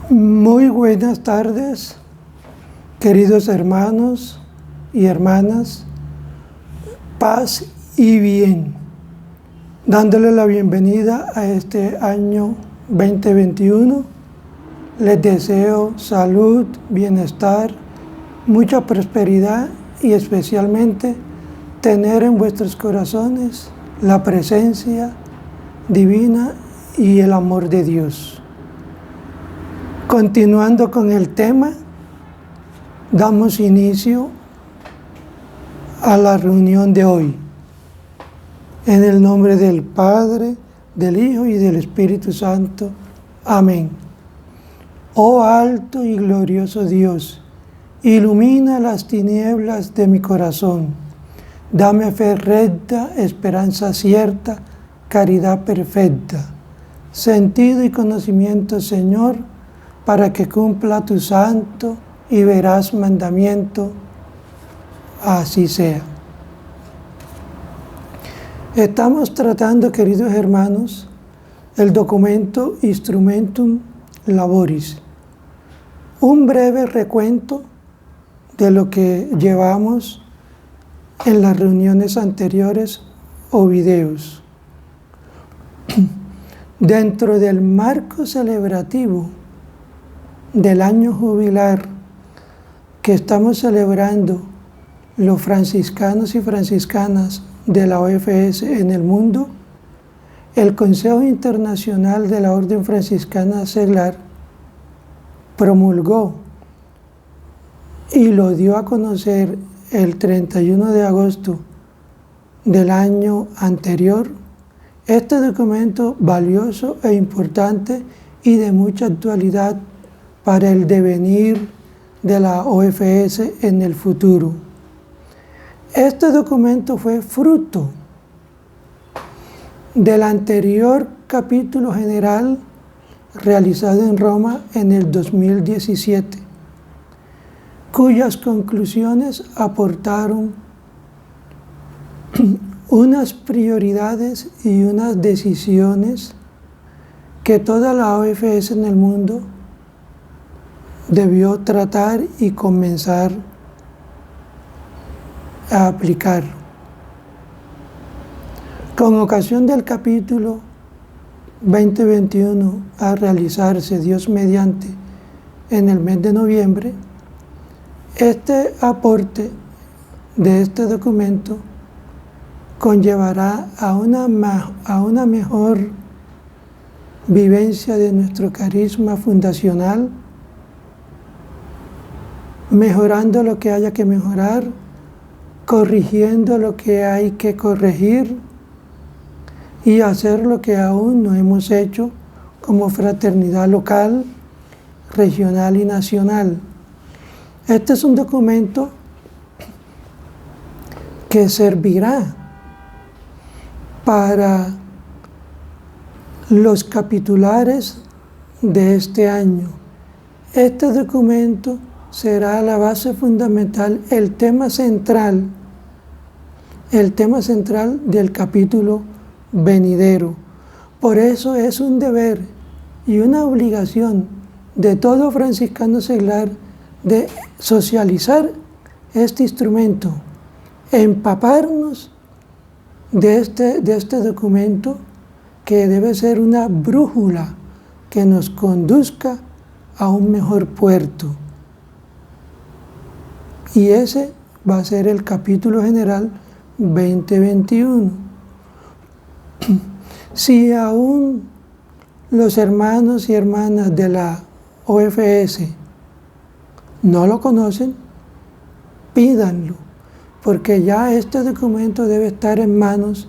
Muy buenas tardes, queridos hermanos y hermanas, paz y bien, dándole la bienvenida a este año 2021. Les deseo salud, bienestar, mucha prosperidad y especialmente tener en vuestros corazones la presencia divina y el amor de Dios. Continuando con el tema, damos inicio a la reunión de hoy. En el nombre del Padre, del Hijo y del Espíritu Santo. Amén. Oh alto y glorioso Dios, ilumina las tinieblas de mi corazón. Dame fe recta, esperanza cierta, caridad perfecta, sentido y conocimiento, Señor, para que cumpla tu santo y veraz mandamiento. Así sea. Estamos tratando, queridos hermanos, el documento Instrumentum Laboris. Un breve recuento de lo que llevamos en las reuniones anteriores o videos. Dentro del marco celebrativo del año jubilar que estamos celebrando los franciscanos y franciscanas de la OFS en el mundo, el Consejo Internacional de la Orden Franciscana Seglar promulgó y lo dio a conocer el 31 de agosto del año anterior, este documento valioso e importante y de mucha actualidad para el devenir de la OFS en el futuro. Este documento fue fruto del anterior capítulo general realizado en Roma en el 2017, cuyas conclusiones aportaron unas prioridades y unas decisiones que toda la OFS en el mundo debió tratar y comenzar a aplicar. Con ocasión del capítulo 2021 a realizarse, Dios mediante, en el mes de noviembre, este aporte de este documento conllevará a una mejor vivencia de nuestro carisma fundacional, mejorando lo que haya que mejorar, corrigiendo lo que hay que corregir y hacer lo que aún no hemos hecho como fraternidad local, regional y nacional. Este es un documento que servirá para los capitulares de este año. Este documento será la base fundamental, el tema central del capítulo venidero. Por eso es un deber y una obligación de todo franciscano seglar de socializar este instrumento, empaparnos de este documento que debe ser una brújula que nos conduzca a un mejor puerto. Y ese va a ser el capítulo general 2021. Si aún los hermanos y hermanas de la OFS no lo conocen, pídanlo, porque ya este documento debe estar en manos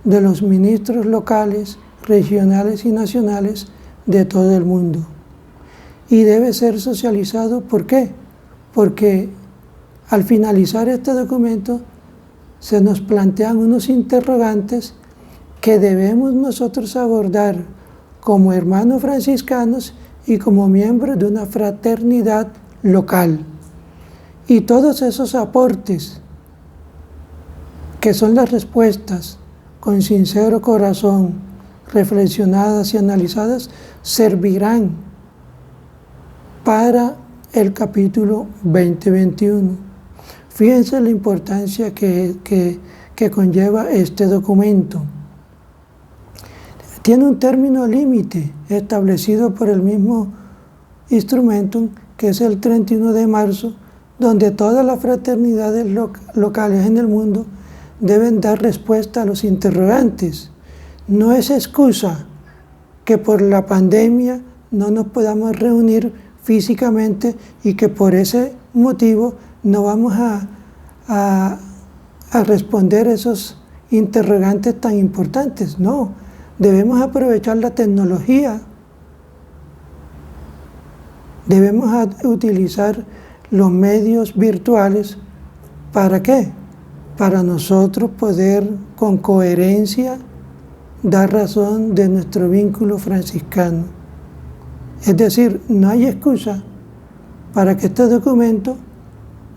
de los ministros locales, regionales y nacionales de todo el mundo. Y debe ser socializado, ¿por qué? Porque al finalizar este documento se nos plantean unos interrogantes que debemos nosotros abordar como hermanos franciscanos y como miembros de una fraternidad local. Y todos esos aportes, que son las respuestas con sincero corazón, reflexionadas y analizadas, servirán para el capítulo 2021. Fíjense la importancia que conlleva este documento. Tiene un término límite establecido por el mismo Instrumentum, que es el 31 de marzo, donde todas las fraternidades locales en el mundo deben dar respuesta a los interrogantes. No es excusa que por la pandemia no nos podamos reunir físicamente y que por ese motivo no vamos a responder esos interrogantes tan importantes. No, debemos aprovechar la tecnología, debemos utilizar los medios virtuales. ¿Para qué? Para nosotros poder con coherencia dar razón de nuestro vínculo franciscano. Es decir, no hay excusa para que este documento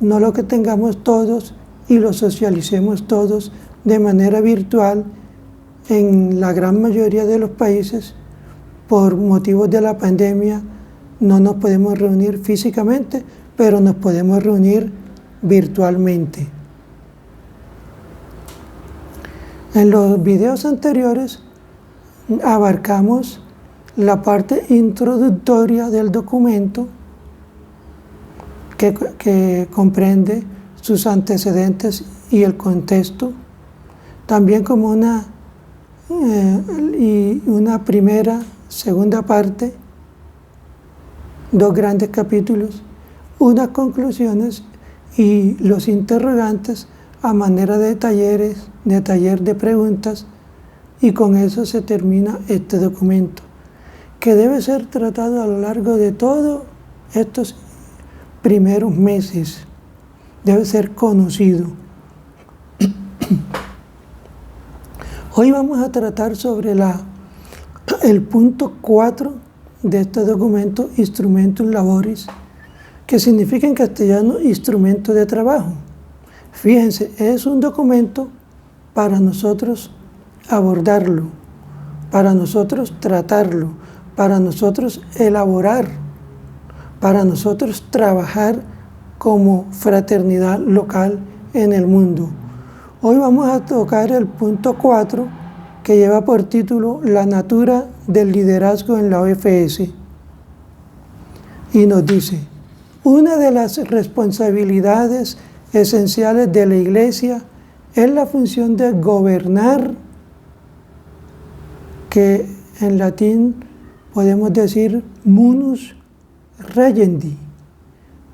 no lo que tengamos todos y lo socialicemos todos de manera virtual. En la gran mayoría de los países, por motivos de la pandemia, no nos podemos reunir físicamente, pero nos podemos reunir virtualmente. En los videos anteriores abarcamos la parte introductoria del documento que comprende sus antecedentes y el contexto, también como una segunda parte, 2 grandes capítulos, unas conclusiones y los interrogantes a manera de taller de preguntas, y con eso se termina este documento, que debe ser tratado a lo largo de todos estos primeros meses, debe ser conocido. Hoy vamos a tratar sobre el punto 4 de este documento, Instrumentum Laboris, que significa en castellano instrumento de trabajo. Fíjense, es un documento para nosotros abordarlo, para nosotros tratarlo, para nosotros elaborar, para nosotros trabajar como fraternidad local en el mundo. Hoy vamos a tocar el punto 4, que lleva por título La natura del liderazgo en la OFS. Y nos dice: una de las responsabilidades esenciales de la Iglesia es la función de gobernar, que en latín podemos decir munus regendi,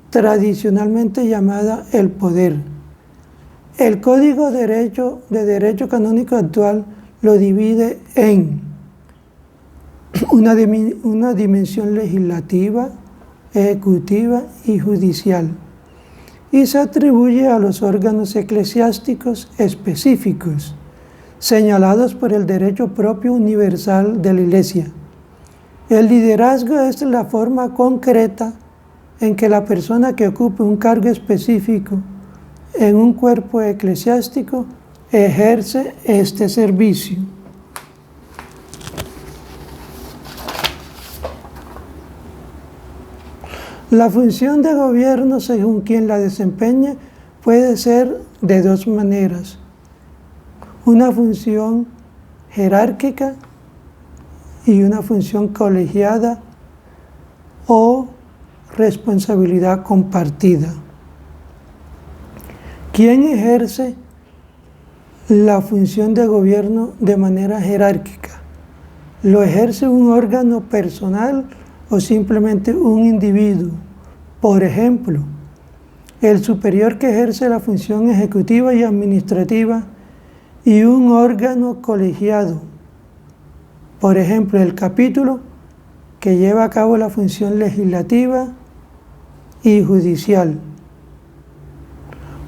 tradicionalmente llamada el poder. El Código de Derecho Canónico actual lo divide en una dimensión legislativa, ejecutiva y judicial, y se atribuye a los órganos eclesiásticos específicos, señalados por el derecho propio universal de la Iglesia. El liderazgo es la forma concreta en que la persona que ocupe un cargo específico en un cuerpo eclesiástico ejerce este servicio. La función de gobierno, según quien la desempeñe, puede ser de 2 maneras: una función jerárquica y una función colegiada o responsabilidad compartida. ¿Quién ejerce la función de gobierno de manera jerárquica? ¿Lo ejerce un órgano personal o simplemente un individuo? Por ejemplo, el superior que ejerce la función ejecutiva y administrativa y un órgano colegiado. Por ejemplo, el capítulo que lleva a cabo la función legislativa y judicial.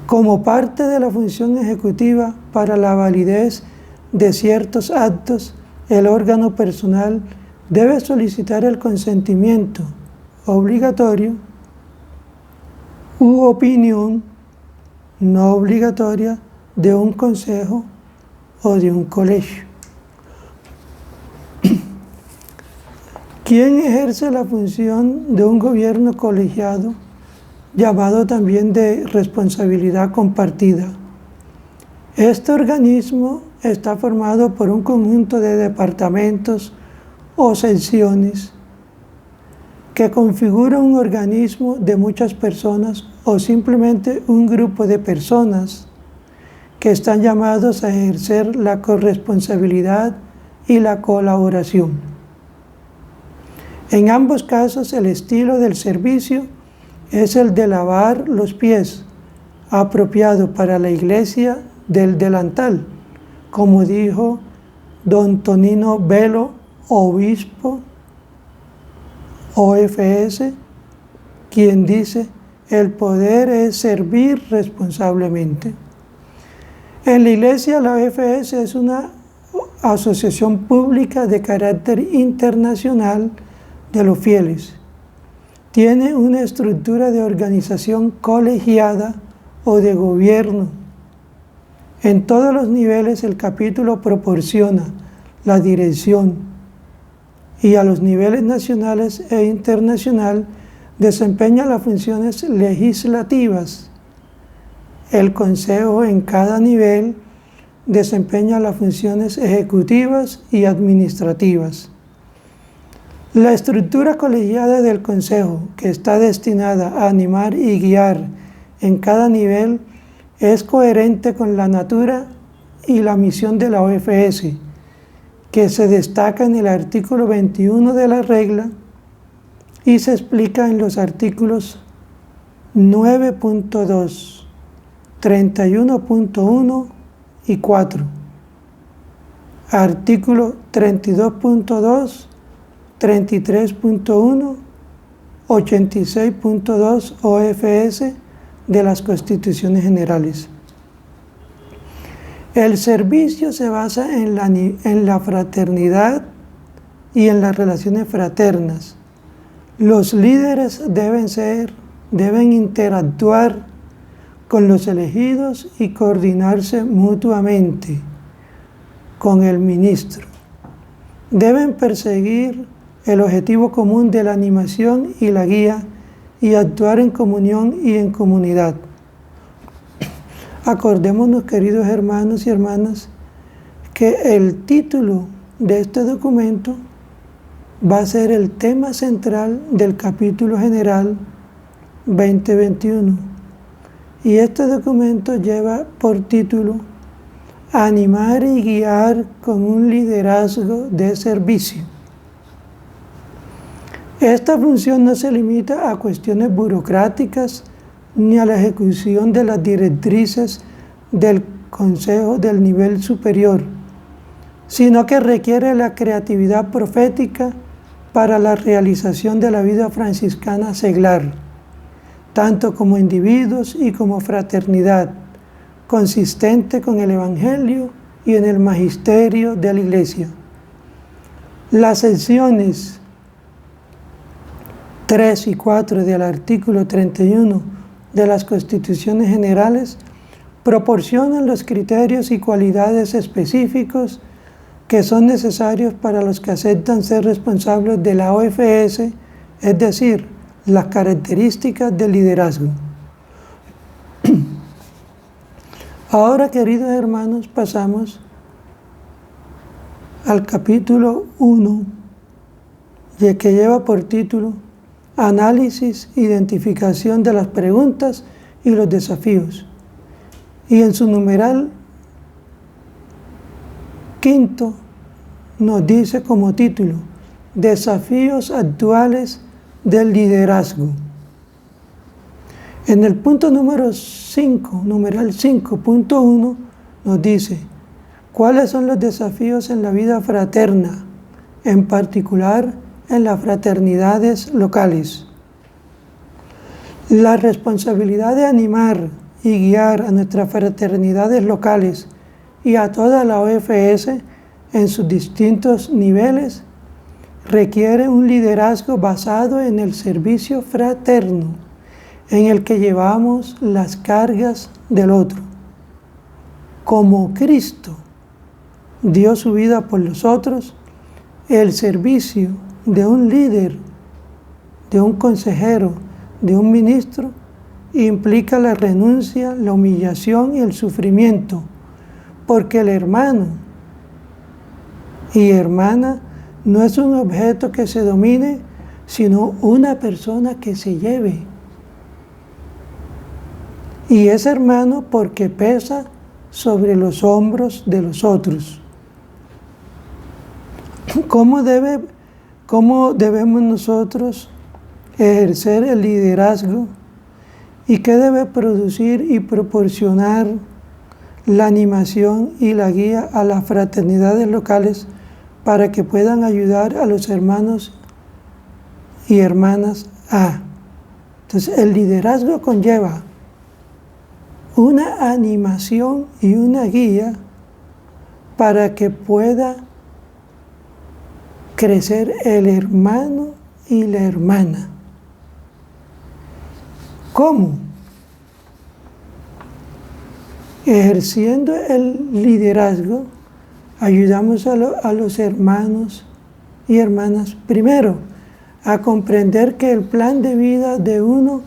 Como parte de la función ejecutiva, para la validez de ciertos actos, el órgano personal debe solicitar el consentimiento obligatorio u opinión no obligatoria de un consejo o de un colegio. ¿Quién ejerce la función de un gobierno colegiado, llamado también de responsabilidad compartida? Este organismo está formado por un conjunto de departamentos o secciones que configura un organismo de muchas personas o simplemente un grupo de personas que están llamados a ejercer la corresponsabilidad y la colaboración. En ambos casos, el estilo del servicio es el de lavar los pies, apropiado para la iglesia del delantal, como dijo don Tonino Velo, obispo OFS, quien dice: el poder es servir responsablemente. En la iglesia, la OFS es una asociación pública de carácter internacional de los fieles. Tiene una estructura de organización colegiada o de gobierno. En todos los niveles el capítulo proporciona la dirección y a los niveles nacionales e internacional desempeña las funciones legislativas. El consejo en cada nivel desempeña las funciones ejecutivas y administrativas. La estructura colegiada del consejo, que está destinada a animar y guiar en cada nivel, es coherente con la natura y la misión de la OFS, que se destaca en el artículo 21 de la regla y se explica en los artículos 9.2, 31.1 y 4, artículo 32.2, 33.1, 86.2 OFS de las Constituciones Generales. El servicio se basa en la fraternidad y en las relaciones fraternas. Los líderes deben interactuar con los elegidos y coordinarse mutuamente con el ministro. Deben perseguir el objetivo común de la animación y la guía y actuar en comunión y en comunidad. Acordémonos, queridos hermanos y hermanas, que el título de este documento va a ser el tema central del capítulo general 2021. Y este documento lleva por título Animar y guiar con un liderazgo de servicio. Esta función no se limita a cuestiones burocráticas ni a la ejecución de las directrices del consejo del nivel superior, sino que requiere la creatividad profética para la realización de la vida franciscana seglar, tanto como individuos y como fraternidad, consistente con el Evangelio y en el magisterio de la Iglesia. Las secciones 3 y 4 del artículo 31 de las Constituciones Generales proporcionan los criterios y cualidades específicos que son necesarios para los que aceptan ser responsables de la OFS, es decir, las características del liderazgo. Ahora, queridos hermanos, pasamos al capítulo 1, que lleva por título Análisis, identificación de las preguntas y los desafíos. Y en su numeral 5 nos dice como título, Desafíos actuales del liderazgo. En el punto número 5, numeral 5.1, nos dice, ¿cuáles son los desafíos en la vida fraterna, en particular en las fraternidades locales? La responsabilidad de animar y guiar a nuestras fraternidades locales y a toda la OFS en sus distintos niveles requiere un liderazgo basado en el servicio fraterno, en el que llevamos las cargas del otro. Como Cristo dio su vida por los otros, el servicio de un líder, de un consejero, de un ministro, implica la renuncia, la humillación y el sufrimiento, porque el hermano y hermana no es un objeto que se domine, sino una persona que se lleve. Y es hermano porque pesa sobre los hombros de los otros. ¿Cómo debemos nosotros ejercer el liderazgo? ¿Y qué debe producir y proporcionar la animación y la guía a las fraternidades locales para que puedan ayudar a los hermanos y hermanas a? Entonces, el liderazgo conlleva una animación y una guía para que pueda crecer el hermano y la hermana. ¿Cómo? Ejerciendo el liderazgo, ayudamos a los hermanos y hermanas, primero, a comprender que el plan de vida de uno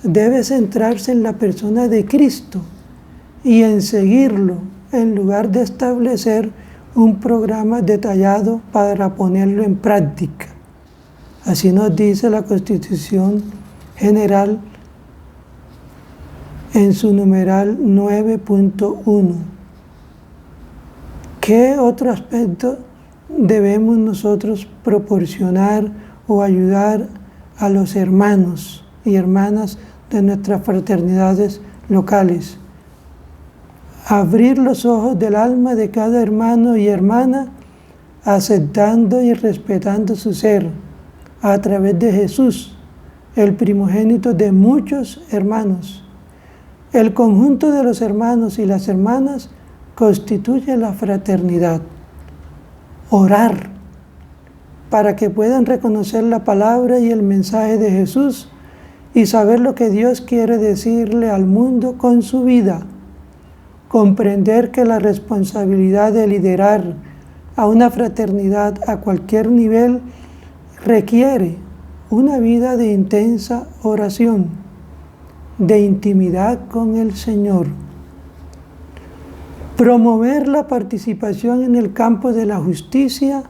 debe centrarse en la persona de Cristo y en seguirlo, en lugar de establecer un programa detallado para ponerlo en práctica. Así nos dice la Constitución General en su numeral 9.1. ¿Qué otro aspecto debemos nosotros proporcionar o ayudar a los hermanos y hermanas de nuestras fraternidades locales? Abrir los ojos del alma de cada hermano y hermana, aceptando y respetando su ser a través de Jesús, el primogénito de muchos hermanos. El conjunto de los hermanos y las hermanas constituye la fraternidad. Orar para que puedan reconocer la palabra y el mensaje de Jesús y saber lo que Dios quiere decirle al mundo con su vida. Comprender que la responsabilidad de liderar a una fraternidad a cualquier nivel requiere una vida de intensa oración, de intimidad con el Señor. Promover la participación en el campo de la justicia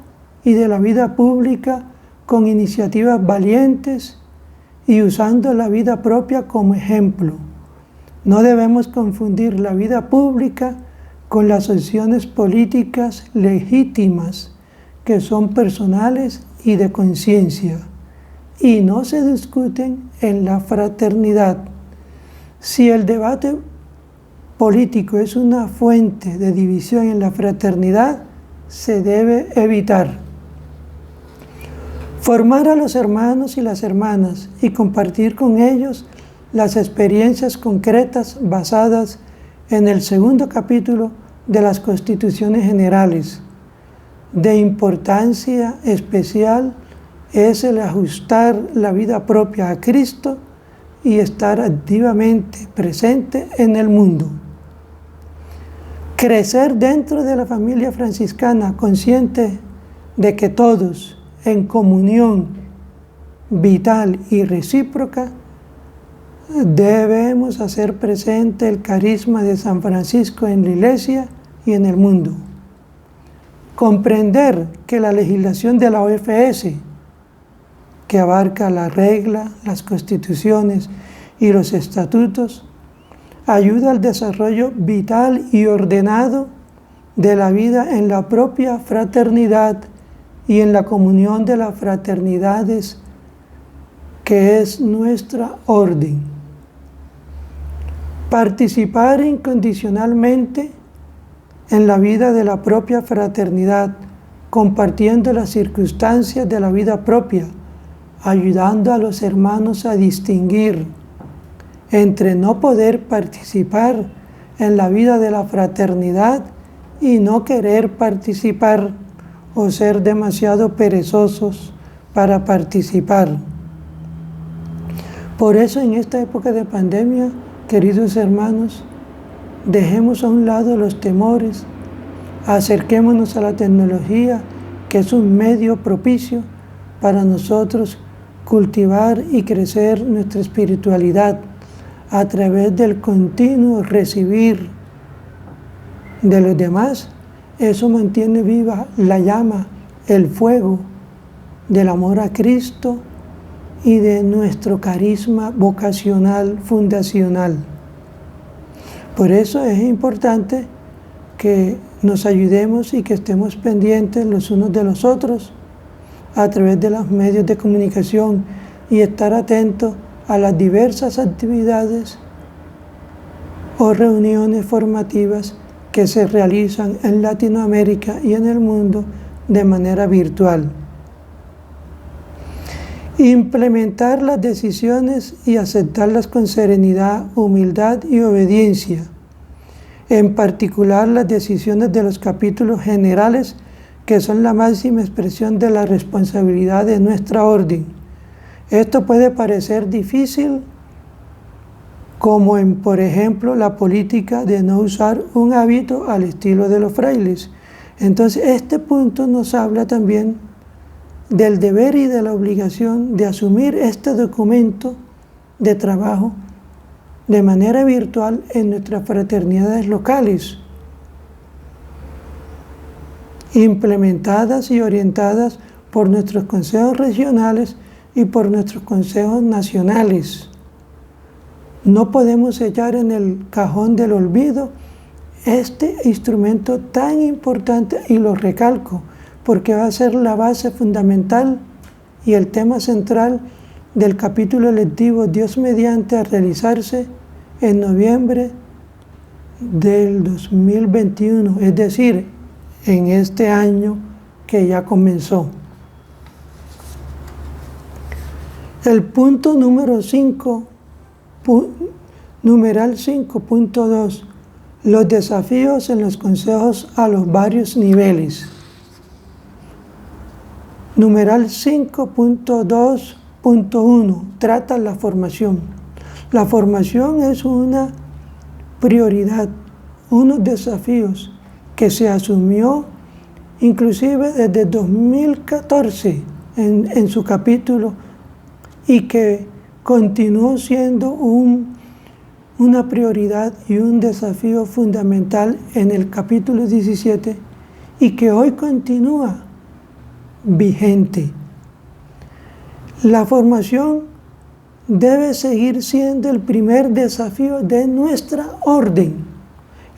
y de la vida pública con iniciativas valientes y usando la vida propia como ejemplo. No debemos confundir la vida pública con las opciones políticas legítimas que son personales y de conciencia y no se discuten en la fraternidad. Si el debate político es una fuente de división en la fraternidad, se debe evitar. Formar a los hermanos y las hermanas y compartir con ellos las experiencias concretas basadas en el segundo capítulo de las Constituciones Generales. De importancia especial es el ajustar la vida propia a Cristo y estar activamente presente en el mundo. Crecer dentro de la familia franciscana, consciente de que todos, en comunión vital y recíproca, debemos hacer presente el carisma de San Francisco en la Iglesia y en el mundo. Comprender que la legislación de la OFS, que abarca la regla, las constituciones y los estatutos, ayuda al desarrollo vital y ordenado de la vida en la propia fraternidad y en la comunión de las fraternidades, que es nuestra orden. Participar incondicionalmente en la vida de la propia fraternidad, compartiendo las circunstancias de la vida propia, ayudando a los hermanos a distinguir entre no poder participar en la vida de la fraternidad y no querer participar o ser demasiado perezosos para participar. Por eso en esta época de pandemia, queridos hermanos, dejemos a un lado los temores, acerquémonos a la tecnología, que es un medio propicio para nosotros cultivar y crecer nuestra espiritualidad a través del continuo recibir de los demás. Eso mantiene viva la llama, el fuego del amor a Cristo y de nuestro carisma vocacional fundacional. Por eso es importante que nos ayudemos y que estemos pendientes los unos de los otros a través de los medios de comunicación y estar atentos a las diversas actividades o reuniones formativas que se realizan en Latinoamérica y en el mundo de manera virtual. Implementar las decisiones y aceptarlas con serenidad, humildad y obediencia. En particular las decisiones de los capítulos generales, que son la máxima expresión de la responsabilidad de nuestra orden. Esto puede parecer difícil, como en, por ejemplo, la política de no usar un hábito al estilo de los frailes. Entonces, este punto nos habla también del deber y de la obligación de asumir este documento de trabajo de manera virtual en nuestras fraternidades locales, implementadas y orientadas por nuestros consejos regionales y por nuestros consejos nacionales. No podemos echar en el cajón del olvido este instrumento tan importante, y lo recalco, porque va a ser la base fundamental y el tema central del capítulo lectivo Dios mediante, a realizarse en noviembre del 2021, es decir, en este año que ya comenzó. El punto número 5, numeral 5.2, los desafíos en los consejos a los varios niveles. Numeral 5.2.1 trata la formación. La formación es una prioridad, unos desafíos que se asumió inclusive desde 2014 en su capítulo, y que continuó siendo una prioridad y un desafío fundamental en el capítulo 17 y que hoy continúa vigente. La formación debe seguir siendo el primer desafío de nuestra orden.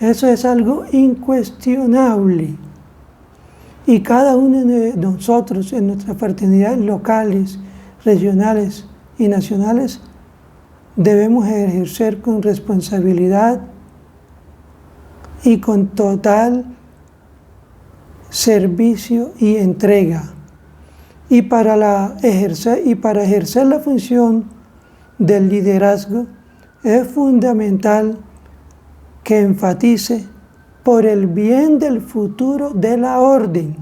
Eso es algo incuestionable. Y cada uno de nosotros en nuestras fraternidades locales, regionales y nacionales debemos ejercer con responsabilidad y con total servicio y entrega. Y para ejercer la función del liderazgo es fundamental que enfatice por el bien del futuro de la orden.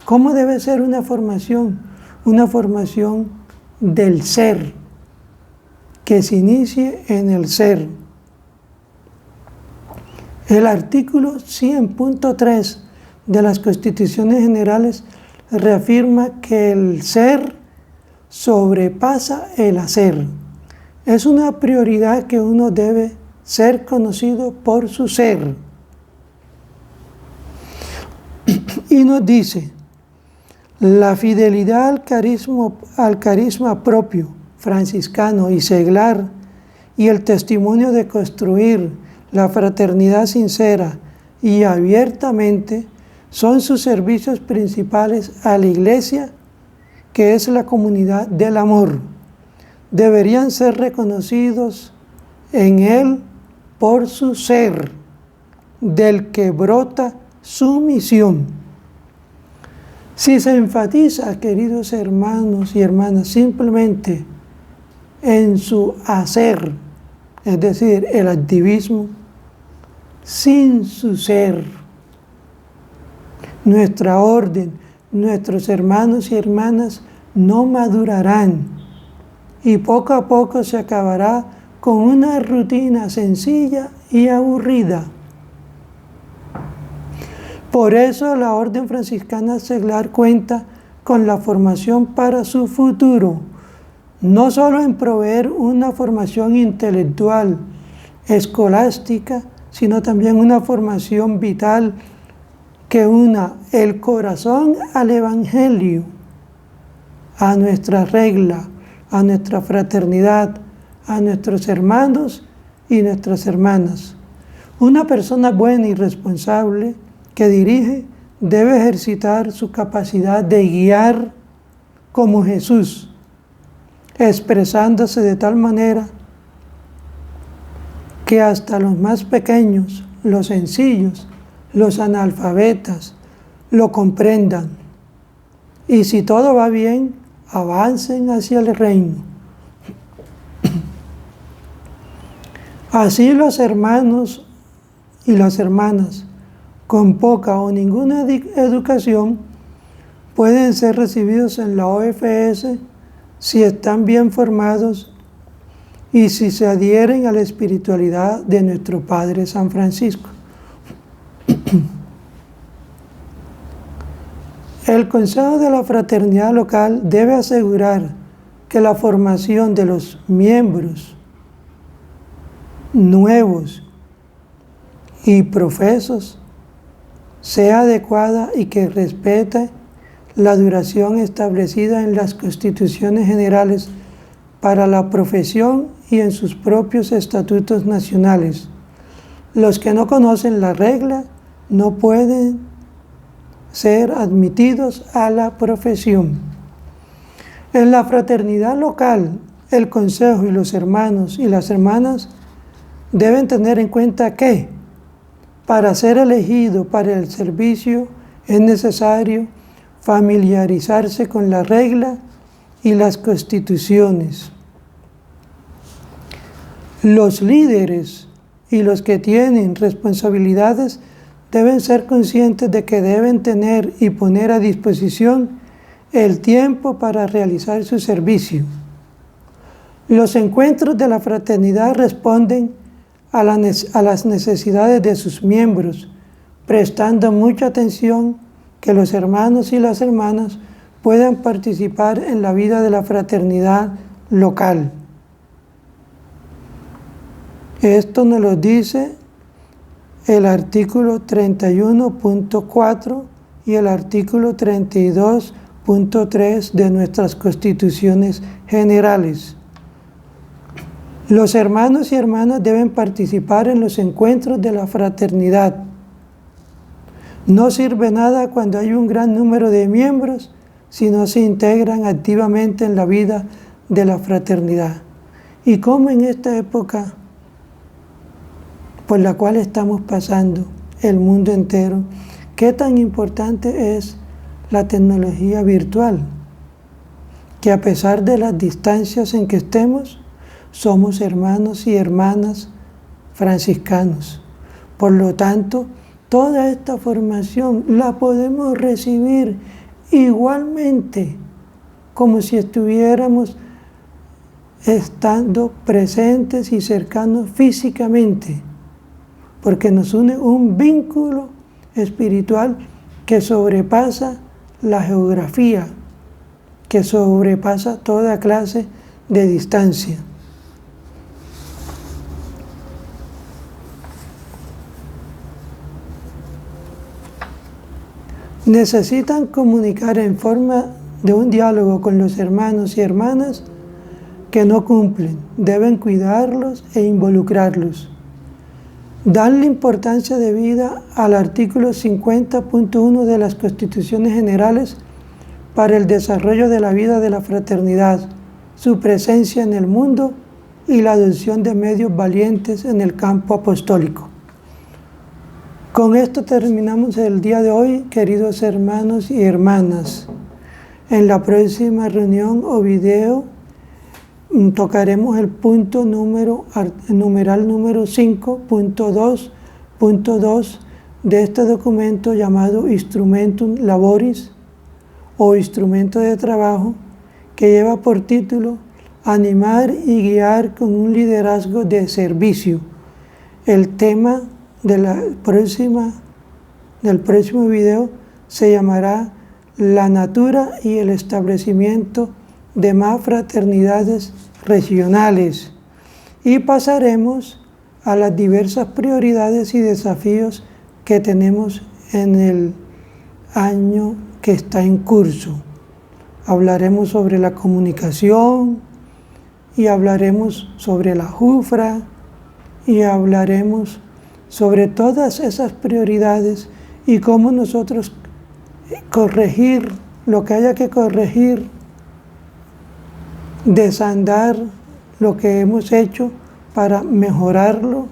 ¿Cómo debe ser una formación? Una formación del ser, que se inicie en el ser. El artículo 100.3 de las Constituciones Generales reafirma que el ser sobrepasa el hacer. Es una prioridad que uno debe ser conocido por su ser. Y nos dice: la fidelidad al carisma propio, franciscano y seglar, y el testimonio de construir la fraternidad sincera y abiertamente son sus servicios principales a la Iglesia, que es la comunidad del amor. Deberían ser reconocidos en él por su ser, del que brota su misión. Si se enfatiza, queridos hermanos y hermanas, simplemente en su hacer, es decir, el activismo, sin su ser, nuestra orden, nuestros hermanos y hermanas no madurarán, y poco a poco se acabará con una rutina sencilla y aburrida. Por eso la Orden Franciscana Seglar cuenta con la formación para su futuro, no solo en proveer una formación intelectual, escolástica, sino también una formación vital que una el corazón al Evangelio, a nuestra regla, a nuestra fraternidad, a nuestros hermanos y nuestras hermanas. Una persona buena y responsable que dirige debe ejercitar su capacidad de guiar como Jesús, expresándose de tal manera que hasta los más pequeños, los sencillos, los analfabetas, lo comprendan. Y si todo va bien, avancen hacia el reino. Así los hermanos y las hermanas con poca o ninguna educación pueden ser recibidos en la OFS si están bien formados y si se adhieren a la espiritualidad de nuestro Padre San Francisco. El Consejo de la Fraternidad Local debe asegurar que la formación de los miembros nuevos y profesos sea adecuada y que respete la duración establecida en las constituciones generales para la profesión y en sus propios estatutos nacionales. Los que no conocen la regla no pueden ser admitidos a la profesión. En la fraternidad local, el consejo y los hermanos y las hermanas deben tener en cuenta que para ser elegido para el servicio es necesario familiarizarse con la regla y las constituciones. Los líderes y los que tienen responsabilidades deben ser conscientes de que deben tener y poner a disposición el tiempo para realizar su servicio. Los encuentros de la fraternidad responden a las necesidades de sus miembros, prestando mucha atención que los hermanos y las hermanas puedan participar en la vida de la fraternidad local. Esto nos lo dice el artículo 31.4 y el artículo 32.3 de nuestras constituciones generales. Los hermanos y hermanas deben participar en los encuentros de la fraternidad. No sirve nada cuando hay un gran número de miembros si no se integran activamente en la vida de la fraternidad. Y como en esta época por la cual estamos pasando el mundo entero, qué tan importante es la tecnología virtual, que a pesar de las distancias en que estemos, somos hermanos y hermanas franciscanos. Por lo tanto, toda esta formación la podemos recibir igualmente, como si estuviéramos estando presentes y cercanos físicamente, porque nos une un vínculo espiritual que sobrepasa la geografía, que sobrepasa toda clase de distancia. Necesitan comunicar en forma de un diálogo con los hermanos y hermanas que no cumplen. Deben cuidarlos e involucrarlos. Darle importancia debida al artículo 50.1 de las Constituciones Generales para el desarrollo de la vida de la fraternidad, su presencia en el mundo y la adopción de medios valientes en el campo apostólico. Con esto terminamos el día de hoy, queridos hermanos y hermanas. En la próxima reunión o video tocaremos el punto numeral número 5.2.2 de este documento llamado Instrumentum Laboris o Instrumento de Trabajo, que lleva por título Animar y guiar con un liderazgo de servicio. El tema del próximo video se llamará la natura y el establecimiento de más fraternidades regionales. Y pasaremos a las diversas prioridades y desafíos que tenemos en el año que está en curso. Hablaremos sobre la comunicación y hablaremos sobre la JUFRA y hablaremos sobre todas esas prioridades y cómo nosotros corregir lo que haya que corregir, desandar lo que hemos hecho para mejorarlo,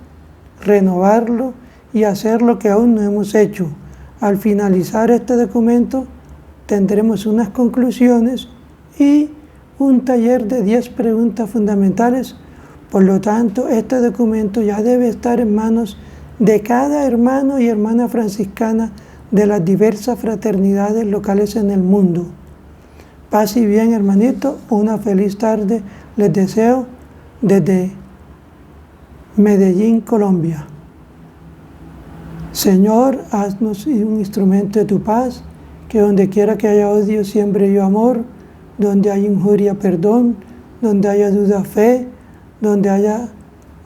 renovarlo y hacer lo que aún no hemos hecho. Al finalizar este documento tendremos unas conclusiones y un taller de 10 preguntas fundamentales. Por lo tanto, este documento ya debe estar en manos de cada hermano y hermana franciscana de las diversas fraternidades locales en el mundo. Paz y bien, hermanito, una feliz tarde les deseo desde Medellín, Colombia. Señor, haznos un instrumento de tu paz, que donde quiera que haya odio, siembre yo amor, donde haya injuria, perdón, donde haya duda, fe, donde haya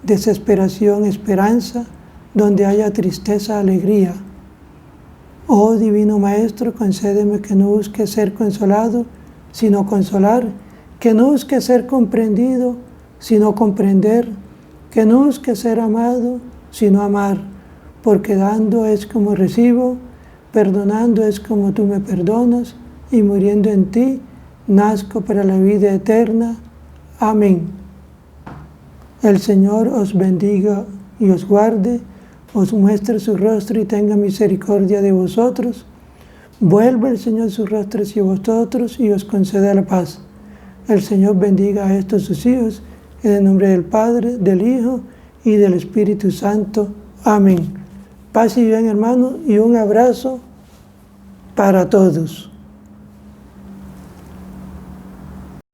desesperación, esperanza, donde haya tristeza, alegría. Oh Divino Maestro, concédeme que no busque ser consolado, sino consolar, que no busque ser comprendido, sino comprender, que no busque ser amado, sino amar, porque dando es como recibo, perdonando es como tú me perdonas, y muriendo en ti, nazco para la vida eterna. Amén. El Señor os bendiga y os guarde, os muestre su rostro y tenga misericordia de vosotros. Vuelva el Señor su rostro hacia vosotros y os conceda la paz. El Señor bendiga a estos sus hijos, en el nombre del Padre, del Hijo y del Espíritu Santo. Amén. Paz y bien, hermano, y un abrazo para todos.